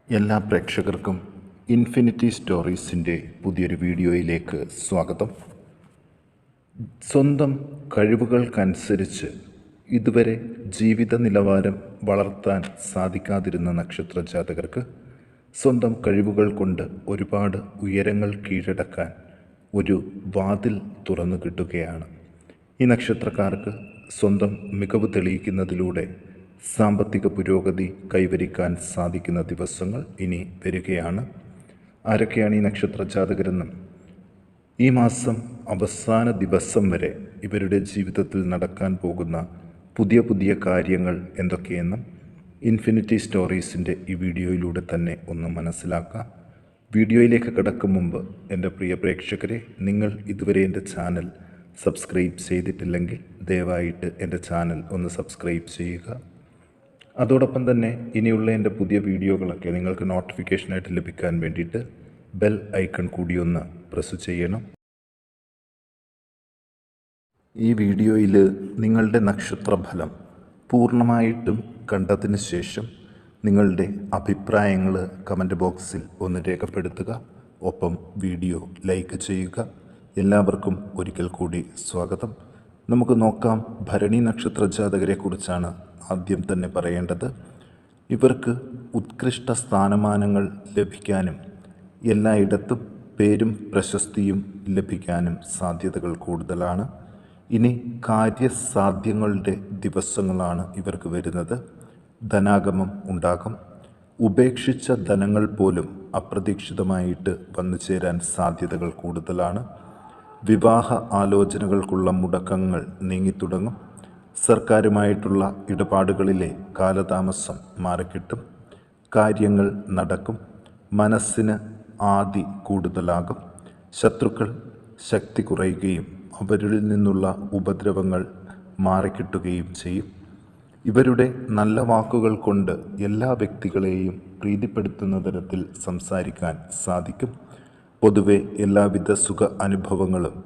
എല്ലാ പ്രേക്ഷകർക്കും ഇൻഫിനിറ്റി സ്റ്റോറീസിൻ്റെ പുതിയൊരു വീഡിയോയിലേക്ക് സ്വാഗതം. സ്വന്തം കഴിവുകൾക്കനുസരിച്ച് ഇതുവരെ ജീവിത നിലവാരം വളർത്താൻ സാധിക്കാതിരുന്ന നക്ഷത്ര ജാതകർക്ക് സ്വന്തം കഴിവുകൾ കൊണ്ട് ഒരുപാട് ഉയരങ്ങൾ കീഴടക്കാൻ ഒരു വാതിൽ തുറന്നു കിട്ടുകയാണ്. ഈ നക്ഷത്രക്കാർക്ക് സ്വന്തം മികവ് തെളിയിക്കുന്നതിലൂടെ സാമ്പത്തിക പുരോഗതി കൈവരിക്കാൻ സാധിക്കുന്ന ദിവസങ്ങൾ ഇനി വരികയാണ്. ആരൊക്കെയാണ് ഈ നക്ഷത്ര ജാതകരെന്നും ഈ മാസം അവസാന ദിവസം വരെ ഇവരുടെ ജീവിതത്തിൽ നടക്കാൻ പോകുന്ന പുതിയ പുതിയ കാര്യങ്ങൾ എന്തൊക്കെയെന്നും ഇൻഫിനിറ്റി സ്റ്റോറീസിൻ്റെ ഈ വീഡിയോയിലൂടെ തന്നെ ഒന്ന് മനസ്സിലാക്കാം. വീഡിയോയിലേക്ക് കടക്കും മുമ്പ് എൻ്റെ പ്രിയ പ്രേക്ഷകരെ, നിങ്ങൾ ഇതുവരെ എൻ്റെ ചാനൽ സബ്സ്ക്രൈബ് ചെയ്തിട്ടില്ലെങ്കിൽ ദയവായിട്ട് എൻ്റെ ചാനൽ ഒന്ന് സബ്സ്ക്രൈബ് ചെയ്യുക. അതോടൊപ്പം തന്നെ ഇനിയുള്ള എൻ്റെ പുതിയ വീഡിയോകളൊക്കെ നിങ്ങൾക്ക് നോട്ടിഫിക്കേഷനായിട്ട് ലഭിക്കാൻ വേണ്ടിയിട്ട് ബെൽ ഐക്കൺ കൂടി ഒന്ന് പ്രസ് ചെയ്യണം. ഈ വീഡിയോയിൽ നിങ്ങളുടെ നക്ഷത്രഫലം പൂർണ്ണമായിട്ടും കണ്ടതിന് ശേഷം നിങ്ങളുടെ അഭിപ്രായങ്ങൾ കമൻറ്റ് ബോക്സിൽ ഒന്ന് രേഖപ്പെടുത്തുക. ഒപ്പം വീഡിയോ ലൈക്ക് ചെയ്യുക. എല്ലാവർക്കും ഒരിക്കൽ കൂടി സ്വാഗതം. നമുക്ക് നോക്കാം, ഭരണി നക്ഷത്ര ജാതകരെക്കുറിച്ചാണ് ആദ്യം തന്നെ പറയേണ്ടത്. ഇവർക്ക് ഉത്കൃഷ്ട സ്ഥാനമാനങ്ങൾ ലഭിക്കാനും എല്ലായിടത്തും പേരും പ്രശസ്തിയും ലഭിക്കാനും സാധ്യതകൾ കൂടുതലാണ്. ഇനി കാര്യസാധ്യങ്ങളുടെ ദിവസങ്ങളാണ് ഇവർക്ക് വരുന്നത്. ധനാഗമം ഉണ്ടാകും. ഉപേക്ഷിച്ച ധനങ്ങൾ പോലും അപ്രതീക്ഷിതമായിട്ട് വന്നു ചേരാൻ സാധ്യതകൾ കൂടുതലാണ്. വിവാഹ ആലോചനകൾക്കുള്ള മുടക്കങ്ങൾ നീങ്ങിത്തുടങ്ങും. സർക്കാരുമായിട്ടുള്ള ഇടപാടുകളിലെ കാലതാമസം മാറിക്കിട്ടും. കാര്യങ്ങൾ നടക്കും. മനസ്സിന് ആദി കൂടുതലാകും. ശത്രുക്കൾ ശക്തി കുറയുകയും അവരിൽ നിന്നുള്ള ഉപദ്രവങ്ങൾ മാറിക്കിട്ടുകയും ചെയ്യും. ഇവരുടെ നല്ല വാക്കുകൾ കൊണ്ട് എല്ലാ വ്യക്തികളെയും പ്രീതിപ്പെടുത്തുന്ന തരത്തിൽ സംസാരിക്കാൻ സാധിക്കും. പൊതുവെ എല്ലാവിധ സുഖ അനുഭവങ്ങളും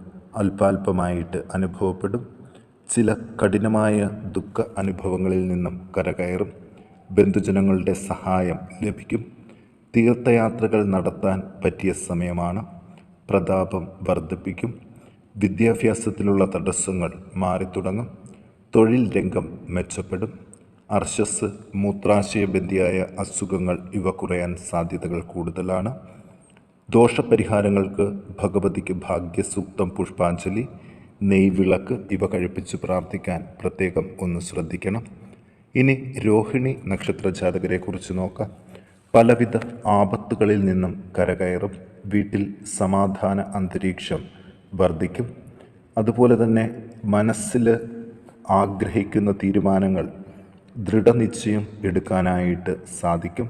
അല്പാൽപമായിട്ട് അനുഭവപ്പെടും. ചില കഠിനമായ ദുഃഖ അനുഭവങ്ങളിൽ നിന്നും കരകയറും. ബന്ധുജനങ്ങളുടെ സഹായം ലഭിക്കും. തീർത്ഥയാത്രകൾ നടത്താൻ പറ്റിയ സമയമാണ്. പ്രതാപം വർദ്ധിപ്പിക്കും. വിദ്യാഭ്യാസത്തിലുള്ള തടസ്സങ്ങൾ മാറിത്തുടങ്ങും. തൊഴിൽ രംഗം മെച്ചപ്പെടും. അർശസ്, മൂത്രാശയബന്ധിയായ അസുഖങ്ങൾ ഇവ കുറയാൻ സാധ്യതകൾ കൂടുതലാണ്. ദോഷപരിഹാരങ്ങൾക്ക് ഭഗവതിക്ക് ഭാഗ്യസൂക്തം, പുഷ്പാഞ്ജലി, നെയ്വിളക്ക് ഇവ കഴിപ്പിച്ച് പ്രാർത്ഥിക്കാൻ പ്രത്യേകം ഒന്ന് ശ്രദ്ധിക്കണം. ഇനി രോഹിണി നക്ഷത്ര ജാതകരെക്കുറിച്ച് നോക്കാം. പലവിധ ആപത്തുകളിൽ നിന്നും കരകയറും. വീട്ടിൽ സമാധാന അന്തരീക്ഷം വർദ്ധിക്കും. അതുപോലെ തന്നെ മനസ്സിൽ ആഗ്രഹിക്കുന്ന തീരുമാനങ്ങൾ ദൃഢനിശ്ചയം എടുക്കാനായിട്ട് സാധിക്കും.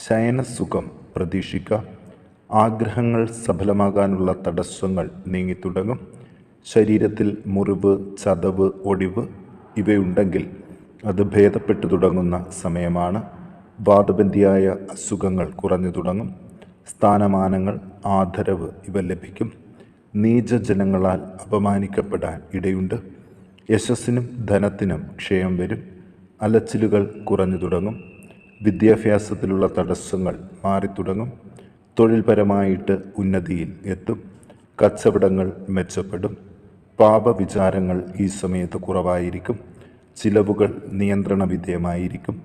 ശയനസുഖം പ്രതീക്ഷിക്കാം. ആഗ്രഹങ്ങൾ സഫലമാകാനുള്ള തടസ്സങ്ങൾ നീങ്ങിത്തുടങ്ങും. ശരീരത്തിൽ മുറിവ്, ചതവ്, ഒടിവ് ഇവയുണ്ടെങ്കിൽ അത് ഭേദപ്പെട്ടു തുടങ്ങുന്ന സമയമാണ്. വാദബന്ധിയായ അസുഖങ്ങൾ കുറഞ്ഞു തുടങ്ങും. സ്ഥാനമാനങ്ങൾ, ആദരവ് ഇവ ലഭിക്കും. നീചജനങ്ങളാൽ അപമാനിക്കപ്പെടാൻ ഇടയുണ്ട്. യശസ്സിനും ധനത്തിനും ക്ഷയം വരും. അലച്ചിലുകൾ കുറഞ്ഞു തുടങ്ങും. വിദ്യാഭ്യാസത്തിലുള്ള തടസ്സങ്ങൾ മാറിത്തുടങ്ങും. തൊഴിൽപരമായിട്ട് ഉന്നതിയിൽ എത്തും. കച്ചവടങ്ങൾ മെച്ചപ്പെടും. പാപവിചാരങ്ങൾ ഈ സമയത്ത് കുറവായിരിക്കും. ചിലവുകൾ നിയന്ത്രണ വിധേയമായിരിക്കും.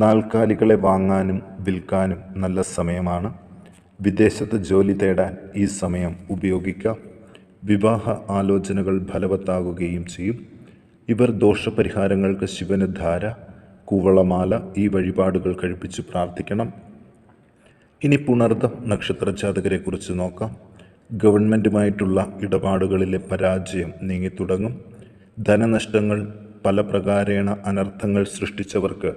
നാൽക്കാലികളെ വാങ്ങാനും വിൽക്കാനും നല്ല സമയമാണ്. വിദേശത്ത് ജോലി തേടാൻ ഈ സമയം ഉപയോഗിക്കാം. വിവാഹ ആലോചനകൾ ഫലവത്താകുകയും ചെയ്യും. ഇവർ ദോഷപരിഹാരങ്ങൾക്ക് ശിവന് ധാര, കൂവളമാല ഈ വഴിപാടുകൾ കഴിപ്പിച്ച് പ്രാർത്ഥിക്കണം. ഇനി പുണർദം നക്ഷത്ര ജാതകരെക്കുറിച്ച് നോക്കാം. ഗവൺമെൻറ്റുമായിട്ടുള്ള ഇടപാടുകളിലെ പരാജയം നീങ്ങിത്തുടങ്ങും. ധനനഷ്ടങ്ങൾ, പല പ്രകാരേണ അനർത്ഥങ്ങൾ സൃഷ്ടിച്ചവർക്ക്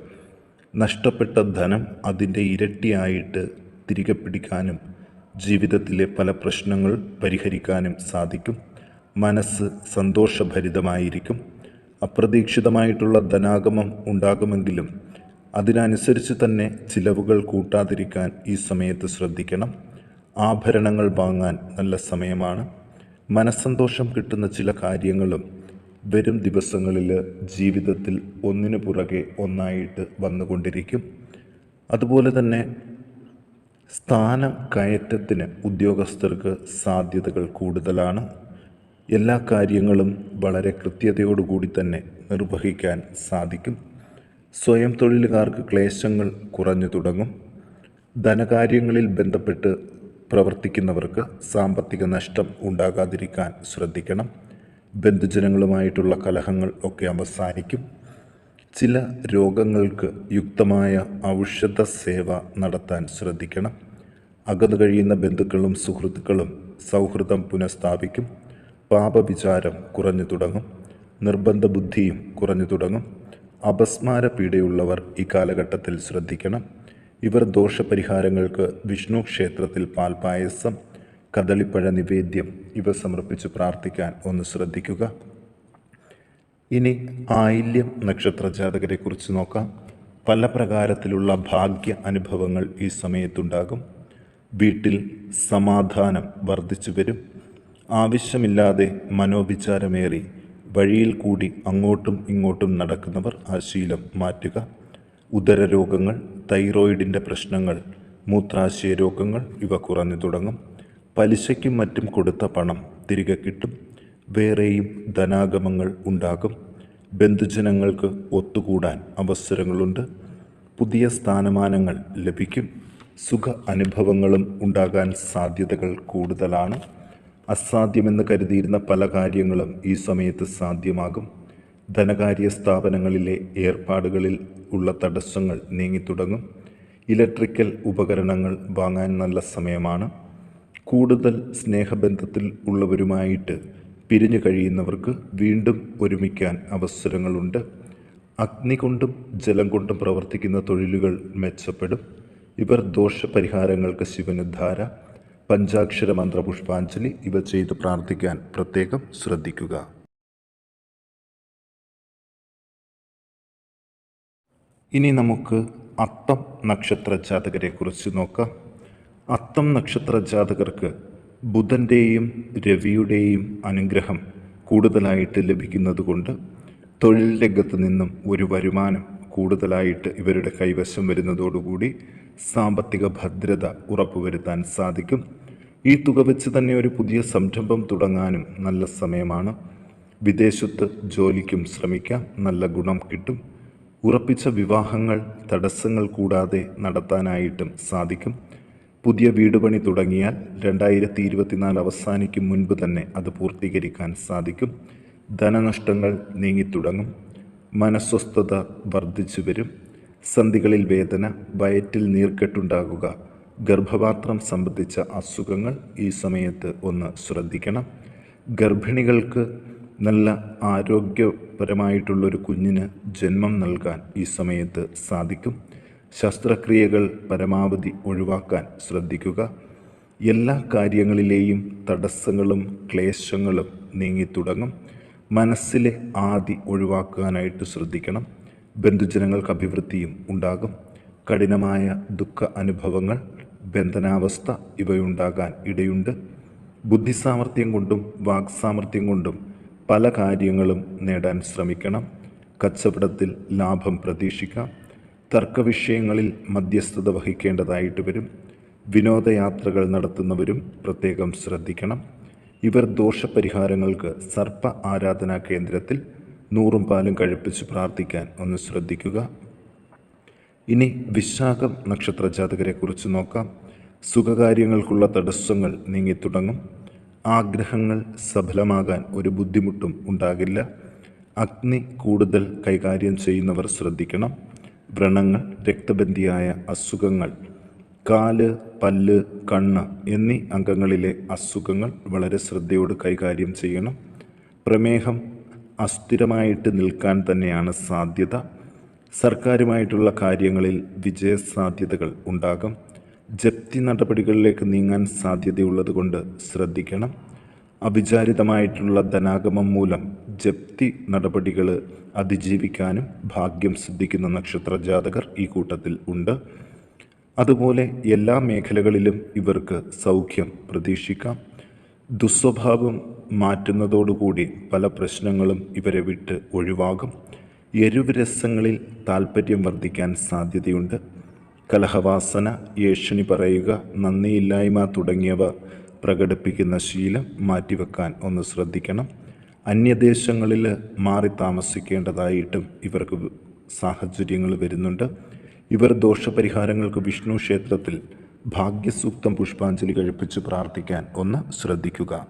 നഷ്ടപ്പെട്ട ധനം അതിൻ്റെ ഇരട്ടിയായിട്ട് തിരികെ പിടിക്കാനും ജീവിതത്തിലെ പല പ്രശ്നങ്ങൾ പരിഹരിക്കാനും സാധിക്കും. മനസ്സ് സന്തോഷഭരിതമായിരിക്കും. അപ്രതീക്ഷിതമായിട്ടുള്ള ധനാഗമം ഉണ്ടാകുമെങ്കിലും അതിനനുസരിച്ച് തന്നെ ചിലവുകൾ കൂട്ടാതിരിക്കാൻ ഈ സമയത്ത് ശ്രദ്ധിക്കണം. ആഭരണങ്ങൾ വാങ്ങാൻ നല്ല സമയമാണ്. മനസ്സന്തോഷം കിട്ടുന്ന ചില കാര്യങ്ങളും വരും ദിവസങ്ങളിൽ ജീവിതത്തിൽ ഒന്നിനു പുറകെ ഒന്നായിട്ട് വന്നുകൊണ്ടിരിക്കും. അതുപോലെ തന്നെ സ്ഥാനം കയറ്റത്തിന് ഉദ്യോഗസ്ഥർക്ക് സാധ്യതകൾ കൂടുതലാണ്. എല്ലാ കാര്യങ്ങളും വളരെ കൃത്യതയോടുകൂടി തന്നെ നിർവഹിക്കാൻ സാധിക്കും. സ്വയം തൊഴിലുകാർക്ക് ക്ലേശങ്ങൾ കുറഞ്ഞു തുടങ്ങും. ധനകാര്യങ്ങളിൽ ബന്ധപ്പെട്ട് പ്രവർത്തിക്കുന്നവർക്ക് സാമ്പത്തിക നഷ്ടം ഉണ്ടാകാതിരിക്കാൻ ശ്രദ്ധിക്കണം. ബന്ധുജനങ്ങളുമായിട്ടുള്ള കലഹങ്ങൾ ഒക്കെ അവസാനിക്കും. ചില രോഗങ്ങൾക്ക് യുക്തമായ ഔഷധ സേവ നടത്താൻ ശ്രദ്ധിക്കണം. അകന്നു കഴിയുന്ന ബന്ധുക്കളും സുഹൃത്തുക്കളും സൗഹൃദം പുനഃസ്ഥാപിക്കും. പാപവിചാരം കുറഞ്ഞു തുടങ്ങും. നിർബന്ധ ബുദ്ധിയും കുറഞ്ഞു തുടങ്ങും. അപസ്മാര പീഡയുള്ളവർ ഈ കാലഘട്ടത്തിൽ ശ്രദ്ധിക്കണം. ഇവർ ദോഷപരിഹാരങ്ങൾക്ക് വിഷ്ണു ക്ഷേത്രത്തിൽ പാൽപായസം, കദളിപ്പഴ നിവേദ്യം ഇവ സമർപ്പിച്ച് പ്രാർത്ഥിക്കാൻ ഒന്ന് ശ്രദ്ധിക്കുക. ഇനി ആയില്യം നക്ഷത്ര ജാതകരെക്കുറിച്ച് നോക്കാം. പല പ്രകാരത്തിലുള്ള ഭാഗ്യ അനുഭവങ്ങൾ ഈ സമയത്തുണ്ടാകും. വീട്ടിൽ സമാധാനം വർദ്ധിച്ചു വരും. ആവശ്യമില്ലാതെ മനോവിചാരമേറി വഴിയിൽ കൂടി അങ്ങോട്ടും ഇങ്ങോട്ടും നടക്കുന്നവർ ആ ശീലം മാറ്റുക. ഉദരരോഗങ്ങൾ, തൈറോയിഡിൻ്റെ പ്രശ്നങ്ങൾ, മൂത്രാശയ രോഗങ്ങൾ ഇവ കുറഞ്ഞു തുടങ്ങും. പലിശയ്ക്കും മറ്റും കൊടുത്ത പണം തിരികെ കിട്ടും. വേറെയും ധനാഗമങ്ങൾ ഉണ്ടാകും. ബന്ധുജനങ്ങൾക്ക് ഒത്തുകൂടാൻ അവസരങ്ങളുണ്ട്. പുതിയ സ്ഥാനമാനങ്ങൾ ലഭിക്കും. സുഖ അനുഭവങ്ങളും ഉണ്ടാകാൻ സാധ്യതകൾ കൂടുതലാണ്. അസാധ്യമെന്ന് കരുതിയിരുന്ന പല കാര്യങ്ങളും ഈ സമയത്ത് സാധ്യമാകും. ധനകാര്യ സ്ഥാപനങ്ങളിലെ ഏർപ്പാടുകളിൽ ഉള്ള തടസ്സങ്ങൾ നീങ്ങിത്തുടങ്ങും. ഇലക്ട്രിക്കൽ ഉപകരണങ്ങൾ വാങ്ങാൻ നല്ല സമയമാണ്. കൂടുതൽ സ്നേഹബന്ധത്തിൽ ഉള്ളവരുമായിട്ട് പിരിഞ്ഞു കഴിയുന്നവർക്ക് വീണ്ടും ഒരുമിക്കാൻ അവസരങ്ങളുണ്ട്. അഗ്നി കൊണ്ടും ജലം കൊണ്ടും പ്രവർത്തിക്കുന്ന തൊഴിലുകൾ മെച്ചപ്പെടും. ഇവർ ദോഷപരിഹാരങ്ങൾക്ക് ശിവനുദ്ധാര, പഞ്ചാക്ഷര മന്ത്ര പുഷ്പാഞ്ജലി ഇവ ചെയ്ത് പ്രാർത്ഥിക്കാൻ പ്രത്യേകം ശ്രദ്ധിക്കുക. ഇനി നമുക്ക് അത്തം നക്ഷത്ര ജാതകരെക്കുറിച്ച് നോക്കാം. അത്തം നക്ഷത്ര ജാതകർക്ക് ബുധൻ്റെയും രവിയുടെയും അനുഗ്രഹം കൂടുതലായിട്ട് ലഭിക്കുന്നതുകൊണ്ട് തൊഴിൽ രംഗത്ത് നിന്നും ഒരു വരുമാനം കൂടുതലായിട്ട് ഇവരുടെ കൈവശം വരുന്നതോടുകൂടി സാമ്പത്തിക ഭദ്രത ഉറപ്പുവരുത്താൻ സാധിക്കും. ഈ തുക വെച്ച് തന്നെ ഒരു പുതിയ സംരംഭം തുടങ്ങാനും നല്ല സമയമാണ്. വിദേശത്ത് ജോലിക്കും ശ്രമിക്കാം, നല്ല ഗുണം കിട്ടും. ഉറപ്പിച്ച വിവാഹങ്ങൾ തടസ്സങ്ങൾ കൂടാതെ നടത്താനായിട്ടും സാധിക്കും. പുതിയ വീടുപണി തുടങ്ങിയാൽ 2024 അവസാനിക്കും മുൻപ് തന്നെ അത് പൂർത്തീകരിക്കാൻ സാധിക്കും. ധനനഷ്ടങ്ങൾ നീങ്ങിത്തുടങ്ങും. മനസ്വസ്ഥത വർദ്ധിച്ചു വരും. സന്ധികളിൽ വേദന, വയറ്റിൽ നീർക്കെട്ടുണ്ടാകുക, ഗർഭപാത്രം സംബന്ധിച്ച അസുഖങ്ങൾ ഈ സമയത്ത് ഒന്ന് ശ്രദ്ധിക്കണം. ഗർഭിണികൾക്ക് നല്ല ആരോഗ്യപരമായിട്ടുള്ളൊരു കുഞ്ഞിന് ജന്മം നൽകാൻ ഈ സമയത്ത് സാധിക്കും. ശസ്ത്രക്രിയകൾ പരമാവധി ഒഴിവാക്കാൻ ശ്രദ്ധിക്കുക. എല്ലാ കാര്യങ്ങളിലെയും തടസ്സങ്ങളും ക്ലേശങ്ങളും നീങ്ങിത്തുടങ്ങും. മനസ്സിലെ ആദി ഒഴിവാക്കാനായിട്ട് ശ്രദ്ധിക്കണം. ബന്ധുജനങ്ങൾക്ക് അഭിവൃദ്ധിയും ഉണ്ടാകും. കഠിനമായ ദുഃഖ അനുഭവങ്ങൾ, ബന്ധനാവസ്ഥ ഇവയുണ്ടാകാൻ ഇടയുണ്ട്. ബുദ്ധിസാമർഥ്യം കൊണ്ടും വാക്സാമർഥ്യം കൊണ്ടും പല കാര്യങ്ങളും നേടാൻ ശ്രമിക്കണം. കച്ചവടത്തിൽ ലാഭം പ്രതീക്ഷിക്കാം. തർക്കവിഷയങ്ങളിൽ മധ്യസ്ഥത വഹിക്കേണ്ടതായിട്ട് വരും. വിനോദയാത്രകൾ നടത്തുന്നവരും പ്രത്യേകം ശ്രദ്ധിക്കണം. ഇവർ ദോഷപരിഹാരങ്ങൾക്ക് സർപ്പ ആരാധനാ കേന്ദ്രത്തിൽ 100 പാലും കഴിപ്പിച്ച് പ്രാർത്ഥിക്കാൻ ഒന്ന് ശ്രദ്ധിക്കുക. ഇനി വിശാഖം നക്ഷത്ര ജാതകരെക്കുറിച്ച് നോക്കാം. സുഖകാര്യങ്ങൾക്കുള്ള തടസ്സങ്ങൾ നീങ്ങിത്തുടങ്ങും. ആഗ്രഹങ്ങൾ സഫലമാകാൻ ഒരു ബുദ്ധിമുട്ടും ഉണ്ടാകില്ല. അഗ്നി കൂടുതൽ കൈകാര്യം ചെയ്യുന്നവർ ശ്രദ്ധിക്കണം. വ്രണങ്ങൾ, രക്തബന്ധിയായ അസുഖങ്ങൾ, കാല്, പല്ല്, കണ്ണ് എന്നീ അംഗങ്ങളിലെ അസുഖങ്ങൾ വളരെ ശ്രദ്ധയോട് കൈകാര്യം ചെയ്യണം. പ്രമേഹം അസ്ഥിരമായിട്ട് നിൽക്കാൻ തന്നെയാണ് സാധ്യത. സർക്കാരുമായിട്ടുള്ള കാര്യങ്ങളിൽ വിജയസാധ്യതകൾ ഉണ്ടാകും. ജപ്തി നടപടികളിലേക്ക് നീങ്ങാൻ സാധ്യതയുള്ളത് കൊണ്ട് ശ്രദ്ധിക്കണം. അവിചാരിതമായിട്ടുള്ള ധനാഗമം മൂലം ജപ്തി നടപടികൾ അതിജീവിക്കാനും ഭാഗ്യം സിദ്ധിക്കുന്ന നക്ഷത്ര ജാതകർ ഈ കൂട്ടത്തിൽ ഉണ്ട്. അതുപോലെ എല്ലാ മേഖലകളിലും ഇവർക്ക് സൗഖ്യം പ്രതീക്ഷിക്കാം. ദുസ്വഭാവം മാറ്റുന്നതോടുകൂടി പല പ്രശ്നങ്ങളും ഇവരെ വിട്ട് ഒഴിവാകും. എരിവ് രസങ്ങളിൽ താൽപ്പര്യം വർദ്ധിക്കാൻ സാധ്യതയുണ്ട്. കലഹവാസന, ഏഷണി പറയുക, നന്ദിയില്ലായ്മ തുടങ്ങിയവ പ്രകടിപ്പിക്കുന്ന ശീലം മാറ്റിവെക്കാൻ ഒന്ന് ശ്രദ്ധിക്കണം. അന്യദേശങ്ങളിൽ മാറി താമസിക്കേണ്ടതായിട്ടും ഇവർക്ക് സാഹചര്യങ്ങൾ വരുന്നുണ്ട്. ഇവർ ദോഷപരിഹാരങ്ങൾക്ക് വിഷ്ണു ക്ഷേത്രത്തിൽ ഭാഗ്യസൂക്തം പുഷ്പാഞ്ജലി കഴിപ്പിച്ച് പ്രാർത്ഥിക്കാൻ ഒന്ന് ശ്രദ്ധിക്കുക.